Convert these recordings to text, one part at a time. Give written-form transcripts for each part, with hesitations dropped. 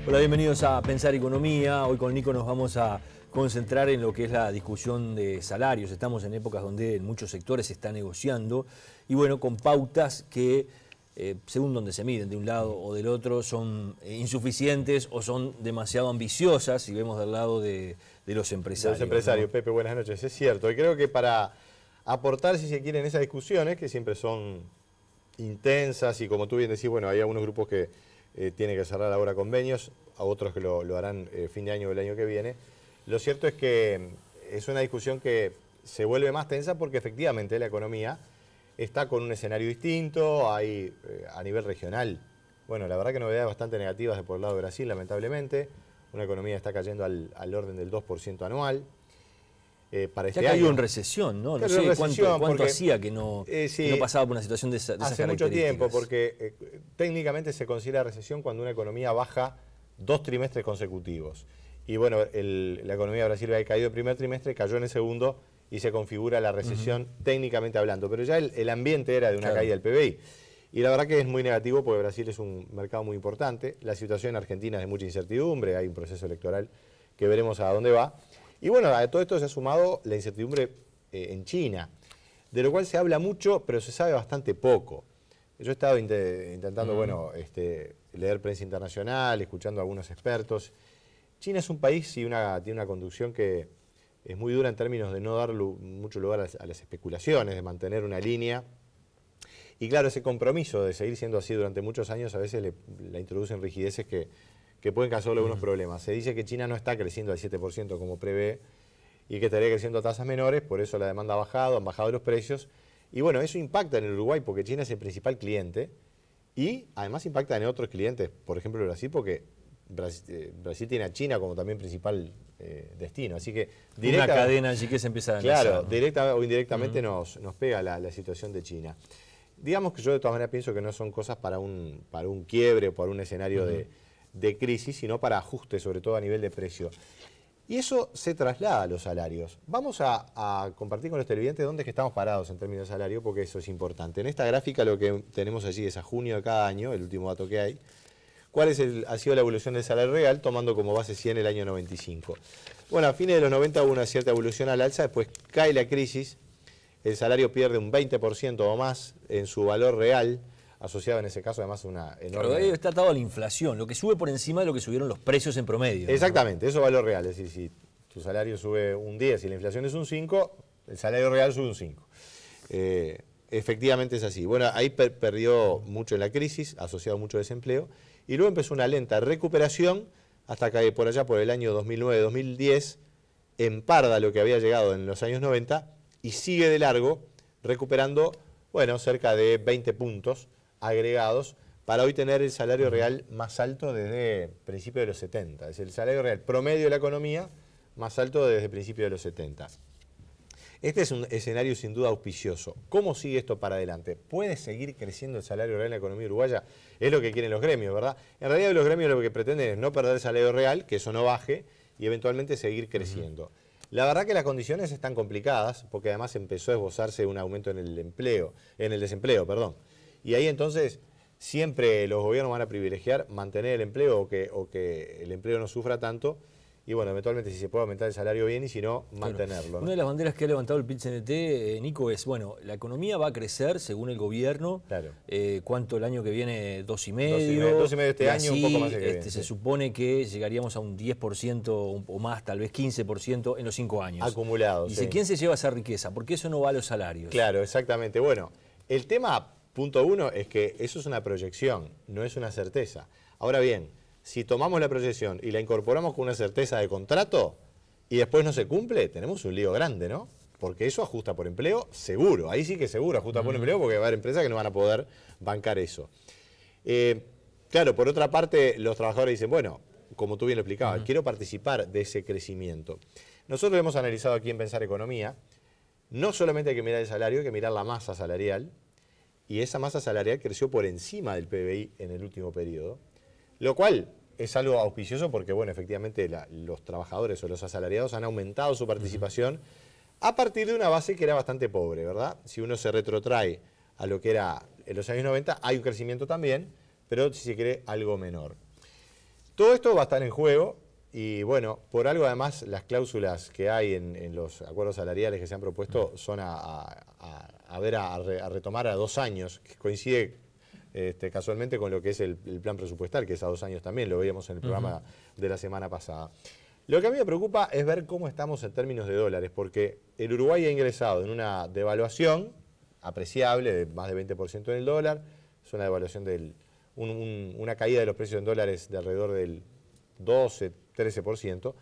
Hola, bienvenidos a Pensar Economía. Hoy con Nico nos vamos a concentrar en lo que es la discusión de salarios. Estamos en épocas donde en muchos sectores se está negociando y bueno, con pautas que según donde se miden, de un lado o del otro, son insuficientes o son demasiado ambiciosas, si vemos del lado de los empresarios. De los empresarios, ¿no? Pepe, buenas noches. Es cierto, y creo que para aportar, si se quiere, en esas discusiones, que siempre son intensas y como tú bien decís, bueno, hay algunos grupos que tienen que cerrar ahora convenios, a otros que lo harán fin de año o el año que viene. Lo cierto es que es una discusión que se vuelve más tensa porque efectivamente la economía está con un escenario distinto, hay a nivel regional, bueno, la verdad que novedades bastante negativas por el lado de Brasil, lamentablemente. Una economía está cayendo al orden del 2% anual. Para este ya cayó año. en recesión, ¿no? No Cayó en sé recesión cuánto porque, hacía que no pasaba por una situación de esas hace características. mucho tiempo, porque técnicamente se considera recesión cuando una economía baja 2 trimestres consecutivos. Y bueno, la economía de Brasil había caído el primer trimestre, cayó en el segundo y se configura la recesión técnicamente hablando. Pero ya el ambiente era de una caída del PBI. Y la verdad que es muy negativo porque Brasil es un mercado muy importante. La situación en Argentina es de mucha incertidumbre, hay un proceso electoral que veremos a dónde va. Y bueno, a todo esto se ha sumado la incertidumbre en China, de lo cual se habla mucho, pero se sabe bastante poco. Yo he estado intentando, bueno, leer prensa internacional, escuchando a algunos expertos. China es un país y tiene una conducción que es muy dura en términos de no dar mucho lugar a las especulaciones, de mantener una línea. Y claro, ese compromiso de seguir siendo así durante muchos años a veces le introducen rigideces que pueden causarle algunos problemas. Se dice que China no está creciendo al 7% como prevé y que estaría creciendo a tasas menores, por eso la demanda ha bajado, han bajado los precios. Y bueno, eso impacta en el Uruguay porque China es el principal cliente y además impacta en otros clientes, por ejemplo Brasil, porque Brasil tiene a China como también principal destino. Así que una cadena allí que se empieza a claro, analizar, ¿no? directa o indirectamente nos pega la situación de China. Digamos que yo de todas maneras pienso que no son cosas para un quiebre o para un escenario de crisis, sino para ajustes, sobre todo a nivel de precio. Y eso se traslada a los salarios. Vamos a compartir con los televidentes dónde es que estamos parados en términos de salario, porque eso es importante. En esta gráfica lo que tenemos allí es a junio de cada año, el último dato que hay. ¿Cuál ha sido la evolución del salario real, tomando como base 100 el año 95? Bueno, a fines de los 90 hubo una cierta evolución al alza, después cae la crisis, el salario pierde un 20% o más en su valor real, asociado en ese caso además a una enorme... Pero está atado a la inflación, lo que sube por encima de lo que subieron los precios en promedio. Exactamente, ¿no? eso es valor real, es decir, si tu salario sube un 10 y la inflación es un 5, el salario real sube un 5. Efectivamente es así. Bueno, ahí perdió mucho en la crisis, asociado a mucho desempleo, y luego empezó una lenta recuperación hasta que por allá por el año 2009-2010 emparda lo que había llegado en los años 90 y sigue de largo recuperando, bueno, cerca de 20 puntos agregados para hoy tener el salario real más alto desde principios de los 70. Es el salario real promedio de la economía más alto desde principios de los 70. Este es un escenario sin duda auspicioso. ¿Cómo sigue esto para adelante? ¿Puede seguir creciendo el salario real en la economía uruguaya? Es lo que quieren los gremios, ¿verdad? En realidad los gremios lo que pretenden es no perder el salario real, que eso no baje, y eventualmente seguir creciendo. La verdad que las condiciones están complicadas, porque además empezó a esbozarse un aumento en el desempleo, perdón. Y ahí entonces siempre los gobiernos van a privilegiar mantener el empleo o que el empleo no sufra tanto. Y bueno, eventualmente si se puede aumentar el salario bien y si no, mantenerlo. ¿No? Una de las banderas que ha levantado el PIT-CNT, Nico, es, bueno, la economía va a crecer según el gobierno. Claro. ¿Cuánto el año que viene? 2,5. 2,5 este año, un poco más que viene. Se supone que llegaríamos a un 10% o más, tal vez 15% en los 5 años. Acumulados. Dice, ¿quién se lleva esa riqueza? ¿Por qué eso no va a los salarios? Claro, exactamente. Bueno, el tema punto uno es que eso es una proyección, no es una certeza. Ahora bien, si tomamos la proyección y la incorporamos con una certeza de contrato y después no se cumple, tenemos un lío grande, ¿no? Porque eso ajusta por empleo seguro. Ahí sí que seguro ajusta por empleo porque va a haber empresas que no van a poder bancar eso. Claro, por otra parte, los trabajadores dicen, bueno, como tú bien lo explicabas, quiero participar de ese crecimiento. Nosotros hemos analizado aquí en Pensar Economía, no solamente hay que mirar el salario, hay que mirar la masa salarial, y esa masa salarial creció por encima del PBI en el último periodo, lo cual es algo auspicioso porque, bueno, efectivamente los trabajadores o los asalariados han aumentado su participación a partir de una base que era bastante pobre, ¿verdad? Si uno se retrotrae a lo que era en los años 90, hay un crecimiento también, pero si se quiere algo menor. Todo esto va a estar en juego y bueno, por algo además las cláusulas que hay en los acuerdos salariales que se han propuesto son a retomar a 2 años, que coincide casualmente con lo que es el plan presupuestal, que es a 2 años también, lo veíamos en el programa de la semana pasada. Lo que a mí me preocupa es ver cómo estamos en términos de dólares, porque el Uruguay ha ingresado en una devaluación apreciable de más de 20% en el dólar, es una devaluación una caída de los precios en dólares de alrededor del 12, 13%.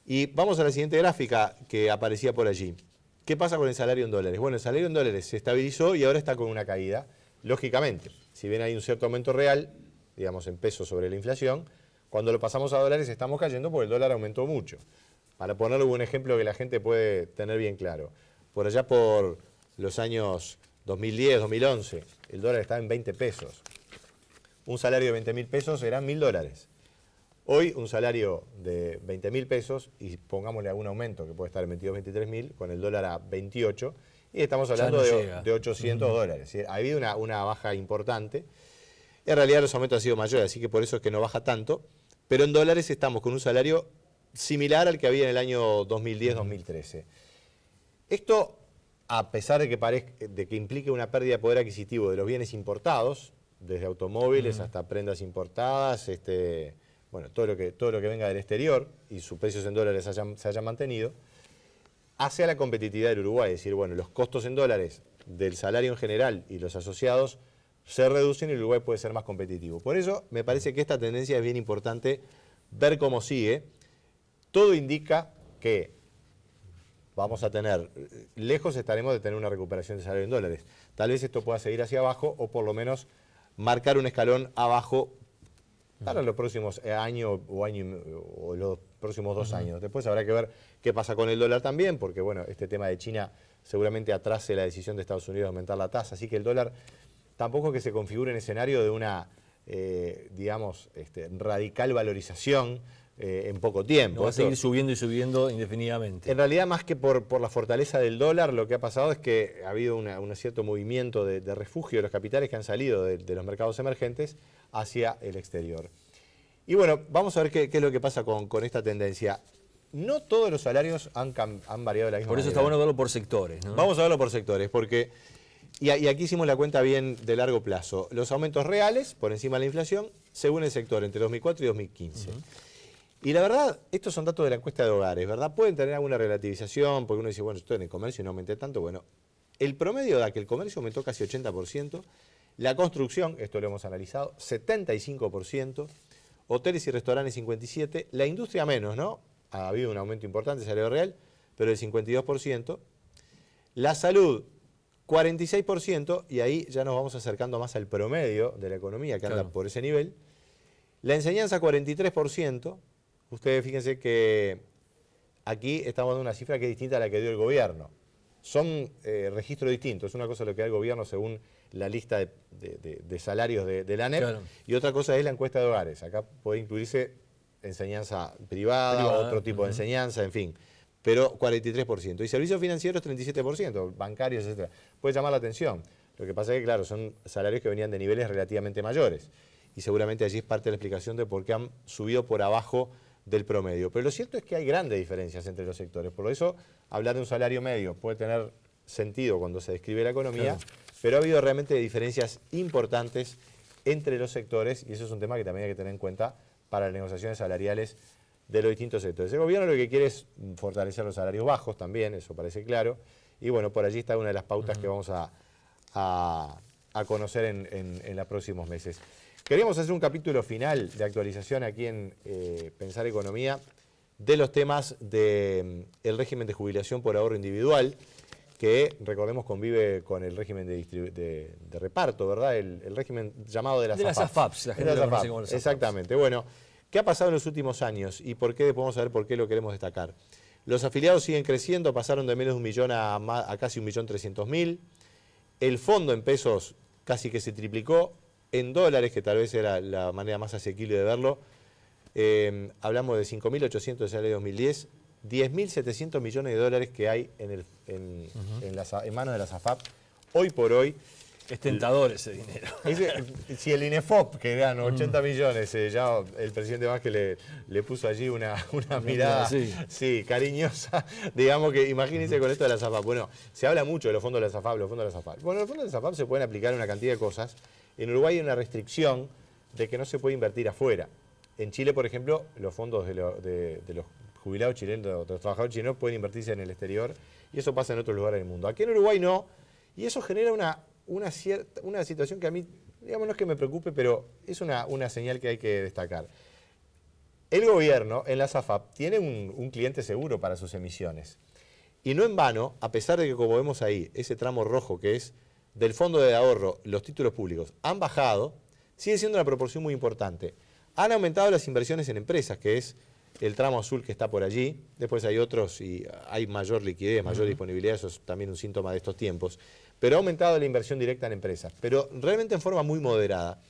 Y vamos a la siguiente gráfica que aparecía por allí. ¿Qué pasa con el salario en dólares? Bueno, el salario en dólares se estabilizó y ahora está con una caída, lógicamente. Si bien hay un cierto aumento real, digamos en pesos sobre la inflación, cuando lo pasamos a dólares estamos cayendo porque el dólar aumentó mucho. Para ponerle un ejemplo que la gente puede tener bien claro. Por allá por los años 2010, 2011, el dólar estaba en 20 pesos. Un salario de 20.000 pesos eran $1.000. Hoy un salario de 20.000 pesos, y pongámosle algún aumento que puede estar en 22.000, 23.000, con el dólar a 28, y estamos hablando de 800 dólares. ¿Sí? Ha habido una baja importante. En realidad los aumentos han sido mayores, así que por eso es que no baja tanto. Pero en dólares estamos con un salario similar al que había en el año 2010-2013. Esto, a pesar de que implique una pérdida de poder adquisitivo de los bienes importados, desde automóviles hasta prendas importadas, bueno, todo lo que venga del exterior y sus precios en dólares se hayan mantenido, hace a la competitividad del Uruguay. Es decir, bueno, los costos en dólares del salario en general y los asociados se reducen y el Uruguay puede ser más competitivo. Por eso me parece que esta tendencia es bien importante ver cómo sigue. Todo indica que vamos a tener, lejos estaremos de tener una recuperación de salario en dólares. Tal vez esto pueda seguir hacia abajo o por lo menos marcar un escalón abajo para los próximos años o los próximos 2 años. Después habrá que ver qué pasa con el dólar también, porque bueno, este tema de China seguramente atrase la decisión de Estados Unidos de aumentar la tasa, así que el dólar tampoco es que se configure en escenario de una, digamos, radical valorización en poco tiempo. No va a seguir subiendo y subiendo indefinidamente. En realidad, más que por la fortaleza del dólar, lo que ha pasado es que ha habido un cierto movimiento de refugio de los capitales que han salido de los mercados emergentes hacia el exterior. Y bueno, vamos a ver qué es lo que pasa con esta tendencia. No todos los salarios han variado de la misma manera. Por eso está bueno verlo por sectores, ¿no? Vamos a verlo por sectores, porque... Y aquí hicimos la cuenta bien de largo plazo. Los aumentos reales, por encima de la inflación, según el sector, entre 2004 y 2015. Y la verdad, estos son datos de la encuesta de hogares, ¿verdad? Pueden tener alguna relativización, porque uno dice, bueno, estoy en el comercio y no aumenté tanto. Bueno, el promedio da que el comercio aumentó casi 80%, la construcción, esto lo hemos analizado, 75%, hoteles y restaurantes 57%, la industria menos, ¿no? Ha habido un aumento importante de salario real, pero el 52%, la salud 46%, y ahí ya nos vamos acercando más al promedio de la economía que anda por ese nivel. La enseñanza 43%, ustedes fíjense que aquí estamos dando una cifra que es distinta a la que dio el gobierno. Son registros distintos, una cosa es lo que da el gobierno según la lista de salarios de la ANEP, y otra cosa es la encuesta de hogares. Acá puede incluirse enseñanza privada, otro tipo de enseñanza, en fin. Pero 43%. Y servicios financieros 37%, bancarios, etc. Puede llamar la atención. Lo que pasa es que, claro, son salarios que venían de niveles relativamente mayores. Y seguramente allí es parte de la explicación de por qué han subido por abajo del promedio. Pero lo cierto es que hay grandes diferencias entre los sectores. Por eso, hablar de un salario medio puede tener sentido cuando se describe la economía, pero ha habido realmente diferencias importantes entre los sectores, y eso es un tema que también hay que tener en cuenta para las negociaciones salariales de los distintos sectores. El gobierno lo que quiere es fortalecer los salarios bajos también, eso parece claro, y bueno, por allí está una de las pautas que vamos a conocer en los próximos meses. Queríamos hacer un capítulo final de actualización aquí en Pensar Economía de los temas del régimen de jubilación por ahorro individual, que recordemos convive con el régimen de reparto, ¿verdad? El régimen llamado de las AFAPs. La gente lo conoce como las AFAPs. Exactamente. Bueno, ¿qué ha pasado en los últimos años y por qué? Podemos saber por qué lo queremos destacar. Los afiliados siguen creciendo, pasaron de menos de 1 millón a casi 1.300.000. El fondo en pesos casi que se triplicó. En dólares, que tal vez era la manera más asequible de verlo, hablamos de 5.800 de salario de 2010, 10.700 millones de dólares que hay en manos de las AFAP hoy por hoy. Es tentador ese dinero. Si el INEFOP, que ganó 80 millones, ya el presidente Vázquez le puso allí una mirada sí, cariñosa, digamos que imagínense con esto de las AFAP. Bueno, se habla mucho de los fondos de las AFAP, Bueno, los fondos de las AFAP se pueden aplicar una cantidad de cosas. En Uruguay hay una restricción de que no se puede invertir afuera. En Chile, por ejemplo, los fondos de los jubilados chilenos, de los trabajadores chilenos, pueden invertirse en el exterior y eso pasa en otros lugares del mundo. Aquí en Uruguay no, y eso genera una situación que a mí, digamos, no es que me preocupe, pero es una señal que hay que destacar. El gobierno en las AFAP tiene un cliente seguro para sus emisiones. Y no en vano, a pesar de que, como vemos ahí, ese tramo rojo que es del fondo de ahorro, los títulos públicos han bajado, sigue siendo una proporción muy importante. Han aumentado las inversiones en empresas, que es el tramo azul que está por allí. Después hay otros y hay mayor liquidez, mayor disponibilidad, eso es también un síntoma de estos tiempos. Pero ha aumentado la inversión directa en empresas, pero realmente en forma muy moderada.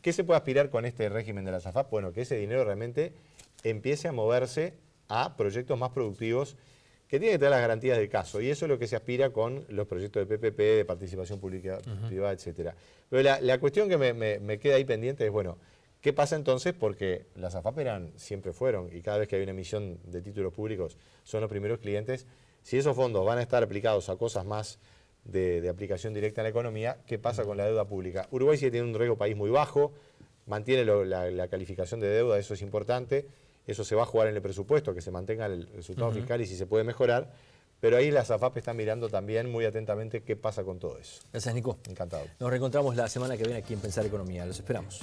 ¿Qué se puede aspirar con este régimen de las AFAP? Bueno, que ese dinero realmente empiece a moverse a proyectos más productivos que tienen que tener las garantías del caso. Y eso es lo que se aspira con los proyectos de PPP, de participación pública, privada, etc. Pero la cuestión que me queda ahí pendiente es, bueno, ¿qué pasa entonces? Porque las AFAP siempre fueron, y cada vez que hay una emisión de títulos públicos son los primeros clientes. Si esos fondos van a estar aplicados a cosas más de aplicación directa en la economía, ¿qué pasa con la deuda pública? Uruguay sí tiene un riesgo país muy bajo, mantiene la calificación de deuda, eso es importante, eso se va a jugar en el presupuesto, que se mantenga el resultado fiscal y si se puede mejorar, pero ahí las AFAP están mirando también muy atentamente qué pasa con todo eso. Gracias, Nico. Encantado. Nos reencontramos la semana que viene aquí en Pensar Economía. Los esperamos.